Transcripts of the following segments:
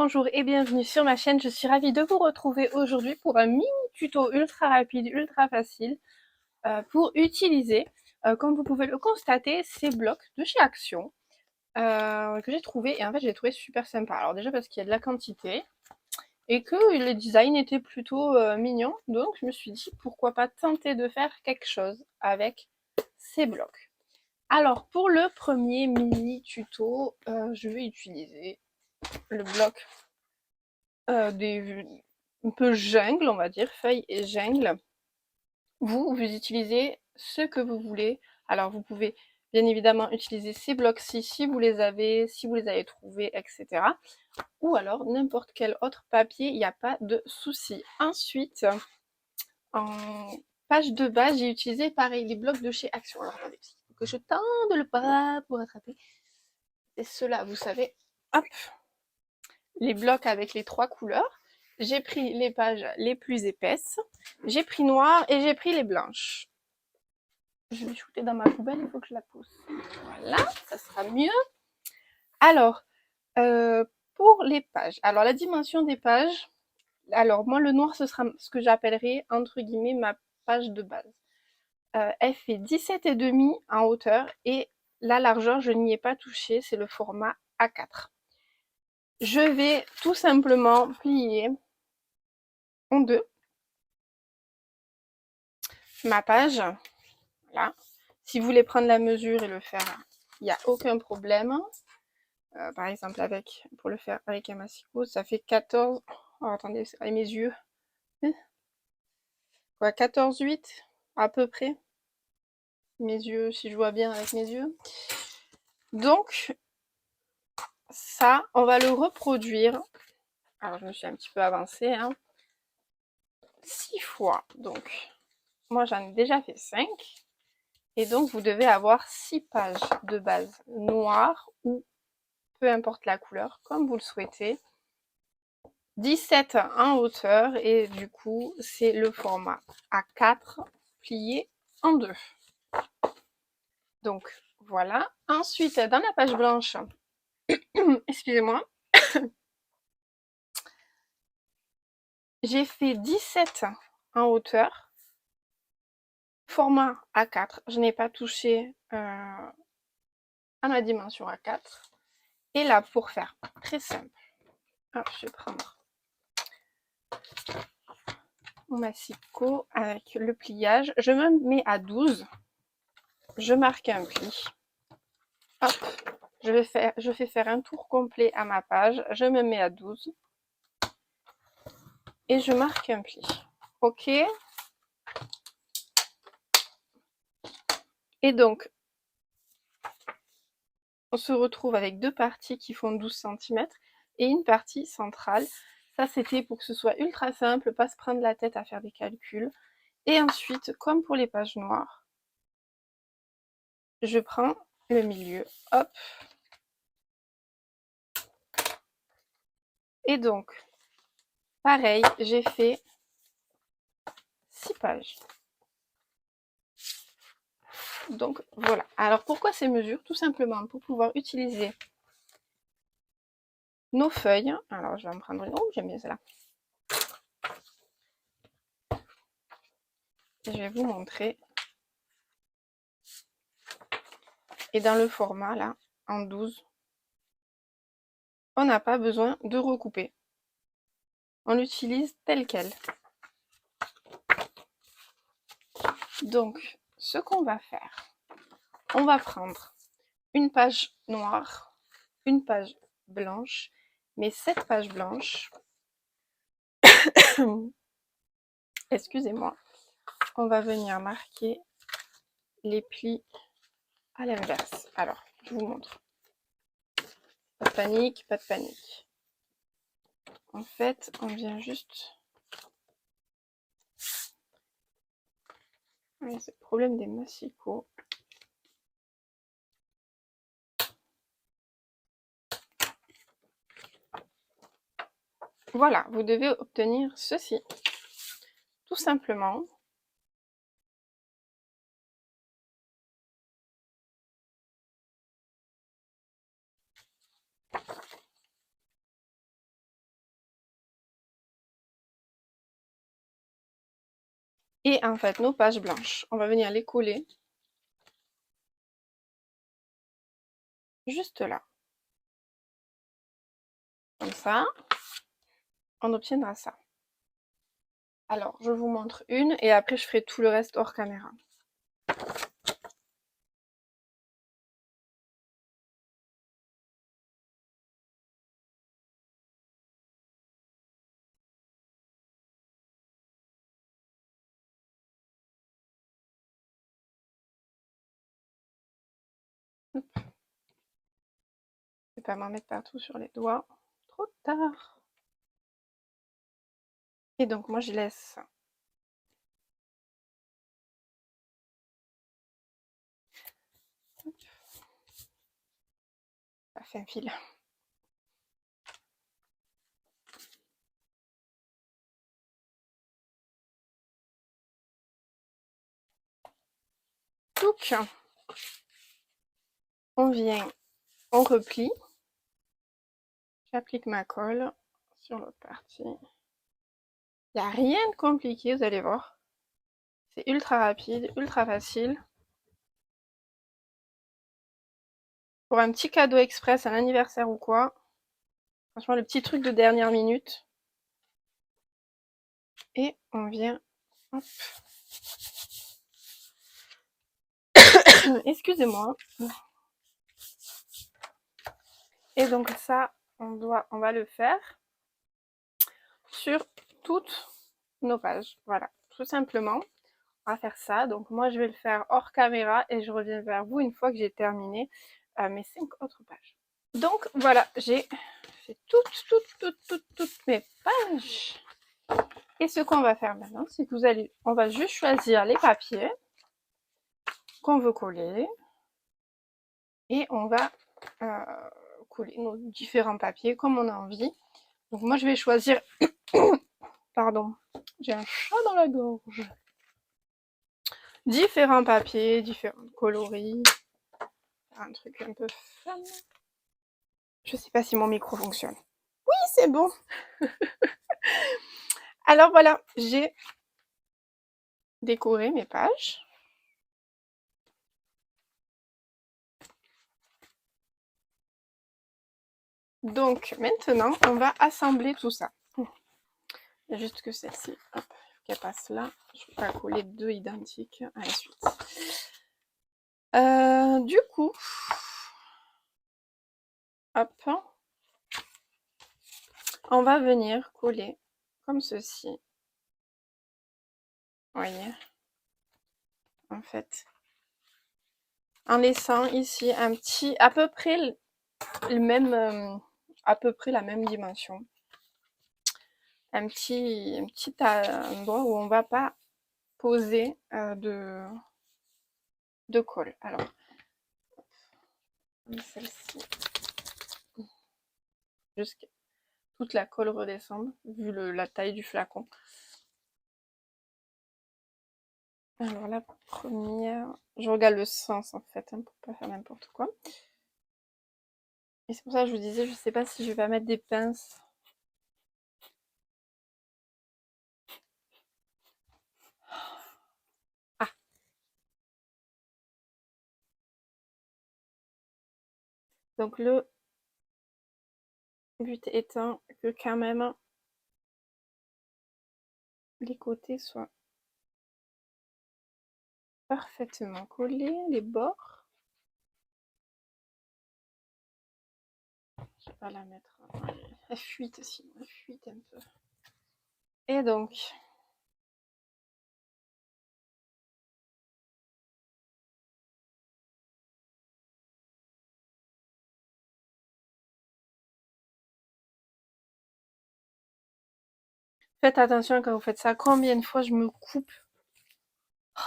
Bonjour et bienvenue sur ma chaîne, je suis ravie de vous retrouver aujourd'hui pour un mini tuto ultra rapide, ultra facile pour utiliser, comme vous pouvez le constater, ces blocs de chez Action que j'ai trouvé et en fait j'ai trouvé super sympa. Alors déjà parce qu'il y a de la quantité et que le design était plutôt mignon, donc je me suis dit pourquoi pas tenter de faire quelque chose avec ces blocs. Alors pour le premier mini tuto, je vais utiliser le bloc un peu jungle, on va dire, feuilles et jungle. Vous utilisez ce que vous voulez. Alors vous pouvez bien évidemment utiliser ces blocs-ci si vous les avez, si vous les avez trouvés, etc. Ou alors n'importe quel autre papier, il n'y a pas de souci. Ensuite, en page de base, j'ai utilisé pareil les blocs de chez Action. Alors attendez, il faut que je tende le bras pour attraper. Et ceux-là, vous savez, hop, les blocs avec les 3 couleurs. J'ai pris les pages les plus épaisses, j'ai pris noir et j'ai pris les blanches. Je vais shooter dans ma poubelle, il faut que je la pousse. Voilà, ça sera mieux. Alors, pour les pages, alors la dimension des pages, alors moi le noir ce sera ce que j'appellerai entre guillemets ma page de base. Elle fait 17,5 en hauteur et la largeur je n'y ai pas touché, c'est le format A4. Je vais tout simplement plier en deux ma page. Voilà. Si vous voulez prendre la mesure et le faire, il n'y a aucun problème. Par exemple, pour le faire avec un massicot, ça fait 14. Oh, attendez, c'est avec mes yeux. Ouais, 14,8 à peu près. Mes yeux, si je vois bien avec mes yeux. Donc, ça, on va le reproduire. Alors, je me suis un petit peu avancée. 6 fois. Donc, moi, j'en ai déjà fait 5. Et donc, vous devez avoir 6 pages de base noire ou peu importe la couleur, comme vous le souhaitez. 17 en hauteur et du coup, c'est le format A4 plié en deux. Donc, voilà. Ensuite, dans la page blanche, excusez-moi, j'ai fait 17 en hauteur, format A4. Je n'ai pas touché à ma dimension A4. Et là, pour faire très simple, hop, je vais prendre mon massicot avec le pliage. Je me mets à 12. Je marque un pli. Hop, je fais faire un tour complet à ma page. Je me mets à 12. Et je marque un pli. Ok. Et donc, on se retrouve avec deux parties qui font 12 cm et une partie centrale. Ça, c'était pour que ce soit ultra simple, pas se prendre la tête à faire des calculs. Et ensuite, comme pour les pages noires, je prends le milieu, hop. Et donc, pareil, j'ai fait 6 pages. Donc, voilà. Alors, pourquoi ces mesures? Tout simplement pour pouvoir utiliser nos feuilles. Alors, je vais en prendre une. Oh, j'aime bien celle-là. Je vais vous montrer. Et dans le format, là, en 12, on n'a pas besoin de recouper. On l'utilise tel quel. Donc, ce qu'on va faire, on va prendre une page noire, une page blanche, mais cette page blanche, excusez-moi, on va venir marquer les plis à l'inverse. Alors, je vous montre. Pas de panique, pas de panique. En fait, on vient juste... c'est le problème des massicots. Voilà, vous devez obtenir ceci. Tout simplement. Et en fait, nos pages blanches, on va venir les coller juste là. Comme ça, on obtiendra ça. Alors, je vous montre une et après je ferai tout le reste hors caméra. Je vais pas m'en mettre partout sur les doigts. Trop tard. Et donc moi je laisse ça fait un fil. Donc on vient, on replie. J'applique ma colle sur l'autre partie. Il n'y a rien de compliqué, vous allez voir. C'est ultra rapide, ultra facile. Pour un petit cadeau express, un anniversaire ou quoi. Franchement, le petit truc de dernière minute. Et on vient... Hop. Excusez-moi. Et donc ça, on va le faire sur toutes nos pages. Voilà, tout simplement. On va faire ça. Donc moi, je vais le faire hors caméra et je reviens vers vous une fois que j'ai terminé mes 5 autres pages. Donc voilà, j'ai fait toutes mes pages. Et ce qu'on va faire maintenant, c'est que on va juste choisir les papiers qu'on veut coller et on va coller nos différents papiers comme on a envie. Donc moi, je vais choisir, pardon, j'ai un chat dans la gorge. Différents papiers, différents coloris, un truc un peu fun. Je sais pas si mon micro fonctionne. Oui, c'est bon. Alors voilà, j'ai décoré mes pages. Donc maintenant, on va assembler tout ça. Il y a juste que celle-ci, hop, qu'elle passe là. Je vais pas coller deux identiques à la suite. Du coup, hop, on va venir coller comme ceci. Vous voyez, en fait, en laissant ici un petit, à peu près le même, à peu près la même dimension. Un petit endroit où on va pas poser de colle. Alors, celle-ci, jusqu'à toute la colle redescende, vu la taille du flacon. Alors la première, je regarde le sens en fait, hein, pour pas faire n'importe quoi. Et c'est pour ça que je vous disais, je sais pas si je vais mettre des pinces. Ah, donc le but étant que quand même les côtés soient parfaitement collés, les bords. Je vais pas la mettre, elle fuite sinon, elle fuite un peu. Et donc, faites attention quand vous faites ça. Combien de fois je me coupe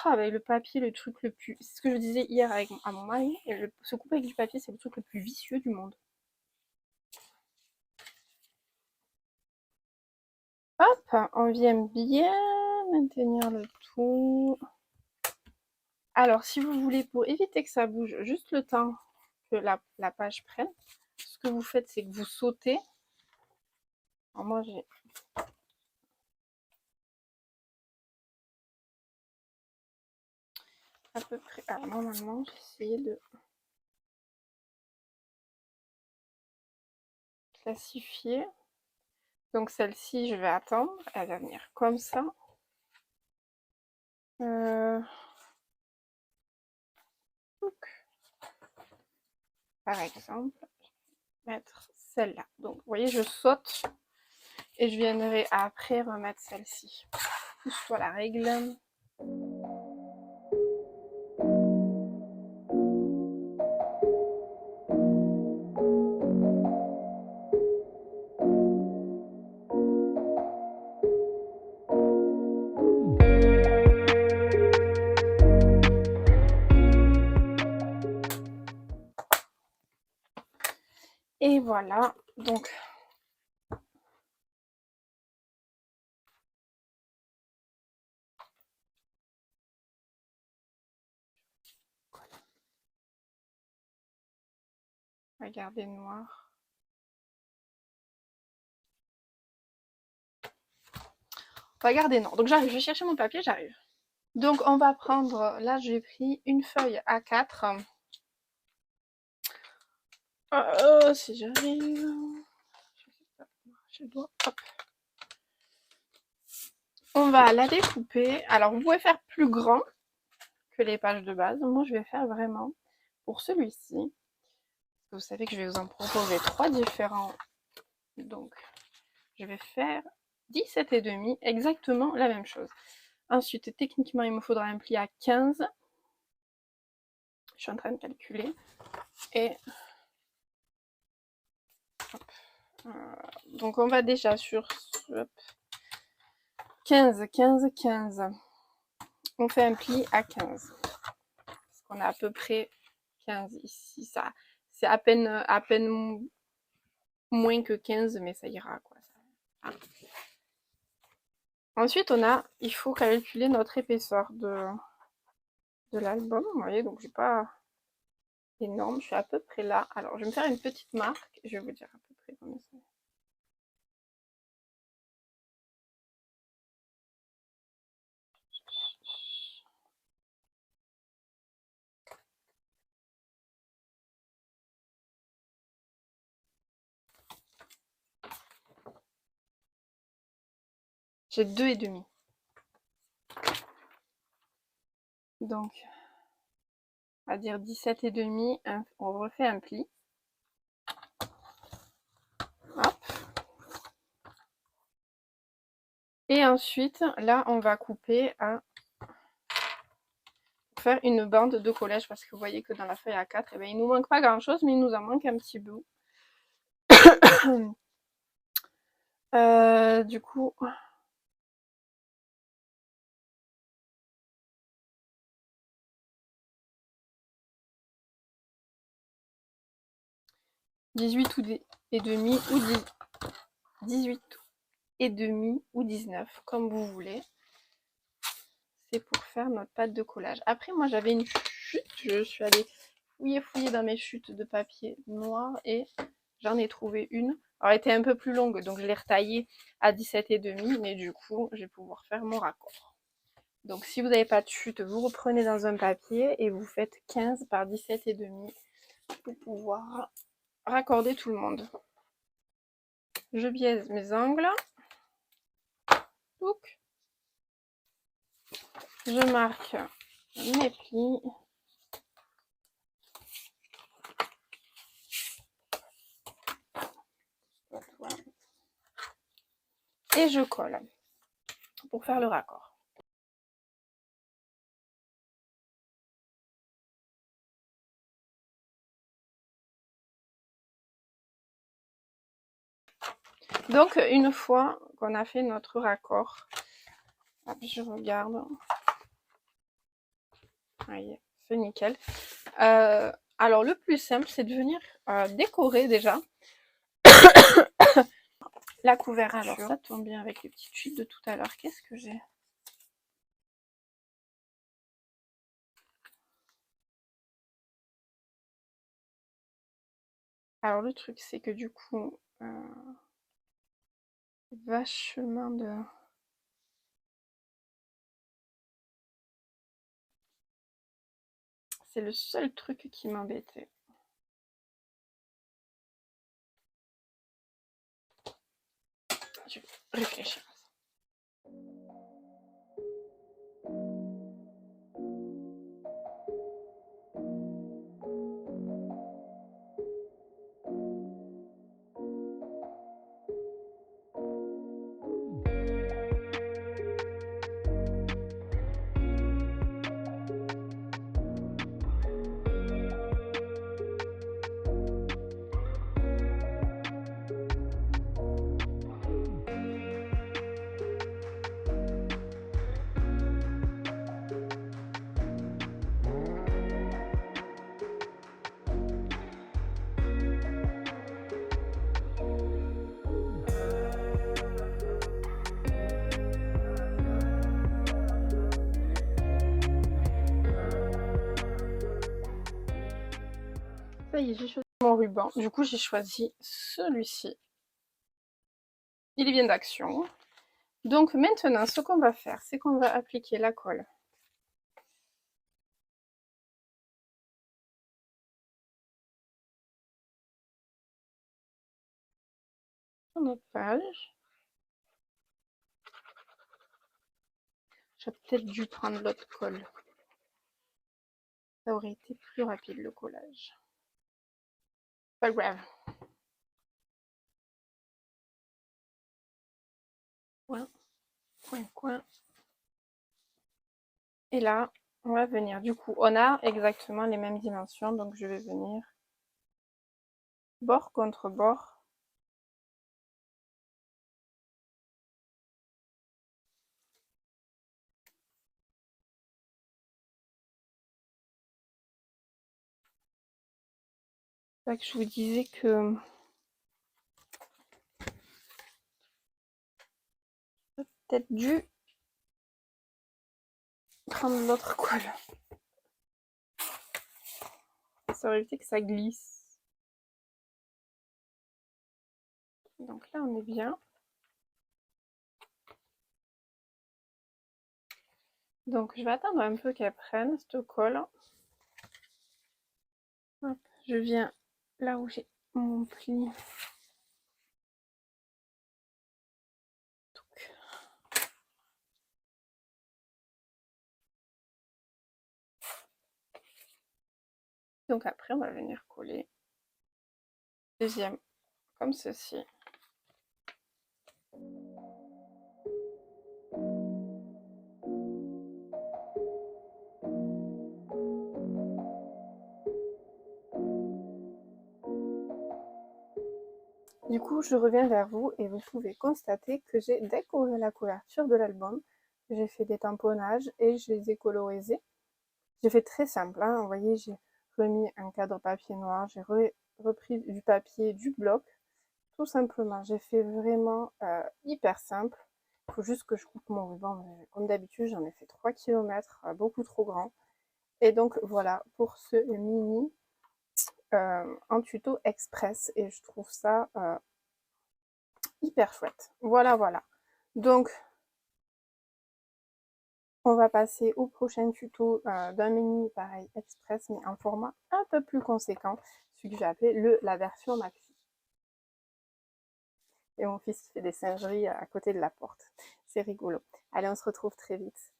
avec le papier, le truc le plus... C'est ce que je disais hier à mon mari. Se couper avec du papier, c'est le truc le plus vicieux du monde. Hop, on vient bien maintenir le tout. Alors, si vous voulez, pour éviter que ça bouge, juste le temps que la page prenne, ce que vous faites, c'est que vous sautez. Alors moi, j'ai à peu près. Alors normalement, j'ai essayé de classifier. Donc celle-ci, je vais attendre. Elle va venir comme ça. Par exemple, mettre celle-là. Donc vous voyez, je saute et je viendrai après remettre celle-ci. Pousse-toi la règle. Et voilà, donc regardez noir. Regardez noir. Donc j'arrive, je vais chercher mon papier, j'arrive. Donc on va prendre, là j'ai pris une feuille A4. Si j'arrive, je dois, hop. On va la découper. Alors vous pouvez faire plus grand que les pages de base. Moi je vais faire vraiment pour celui-ci. Vous savez que je vais vous en proposer 3 différents. Donc je vais faire 17,5, exactement la même chose. Ensuite, techniquement, il me faudra un pli à 15. Je suis en train de calculer. Et donc on va déjà sur 15, 15, 15. On fait un pli à 15. Parce qu'on a à peu près 15 ici. Ça, c'est à peine moins que 15, mais ça ira, quoi. Ensuite, il faut calculer notre épaisseur de l'album. Vous voyez, donc j'ai pas énorme, je suis à peu près là. Alors, je vais me faire une petite marque. Je vais vous dire à peu près combien ça fait. J'ai 2,5. Donc, on va dire 17,5. On refait un pli. Hop. Et ensuite, là, on va couper à faire une bande de collège parce que vous voyez que dans la feuille A4, eh bien, il nous manque pas grand chose, mais il nous en manque un petit bout. Du coup, 18 et demi ou 18 et demi ou 19, comme vous voulez. C'est pour faire notre pâte de collage. Après, moi, j'avais une chute. Je suis allée fouiller dans mes chutes de papier noir et j'en ai trouvé une. Alors, elle était un peu plus longue, donc je l'ai retaillée à 17,5, mais du coup, je vais pouvoir faire mon raccord. Donc, si vous n'avez pas de chute, vous reprenez dans un papier et vous faites 15 par 17,5 pour pouvoir raccorder tout le monde. Je biaise mes angles. Donc, je marque mes plis. Et je colle pour faire le raccord. Donc, une fois qu'on a fait notre raccord, je regarde. Voyez, c'est nickel. Alors, le plus simple, c'est de venir décorer déjà la couverture. Alors, ça tombe bien avec les petites chutes de tout à l'heure. Qu'est-ce que j'ai? Alors, le truc, c'est que du coup, vachement de... C'est le seul truc qui m'embêtait. Je vais réfléchir. Ça y est, j'ai choisi mon ruban. Du coup, j'ai choisi celui-ci. Il vient d'Action. Donc maintenant, ce qu'on va faire, c'est qu'on va appliquer la colle sur notre page. J'aurais peut-être dû prendre l'autre colle. Ça aurait été plus rapide le collage. Pas grave. Coin, coin, coin. Et là, on va venir. Du coup, on a exactement les mêmes dimensions. Donc, je vais venir bord contre bord. C'est ça que je vous disais que peut-être dû prendre l'autre colle. Ça aurait été que ça glisse. Donc là, on est bien. Donc, je vais attendre un peu qu'elle prenne cette colle. Hop, je viens là où j'ai mon pli. Donc après, on va venir coller. Deuxième, comme ceci. Du coup, je reviens vers vous et vous pouvez constater que j'ai décoré la couverture de l'album. J'ai fait des tamponnages et je les ai colorisés. J'ai fait très simple, hein. Vous voyez, j'ai remis un cadre papier noir, j'ai repris du papier du bloc, tout simplement. J'ai fait vraiment hyper simple. Il faut juste que je coupe mon ruban. Comme d'habitude, j'en ai fait 3 km, beaucoup trop grand. Et donc voilà pour ce mini en tuto express. Et je trouve ça hyper chouette. Voilà, voilà. Donc, on va passer au prochain tuto d'un mini pareil express, mais en format un peu plus conséquent, celui que j'ai appelé la version maxi. Et mon fils qui fait des singeries à côté de la porte. C'est rigolo. Allez, on se retrouve très vite.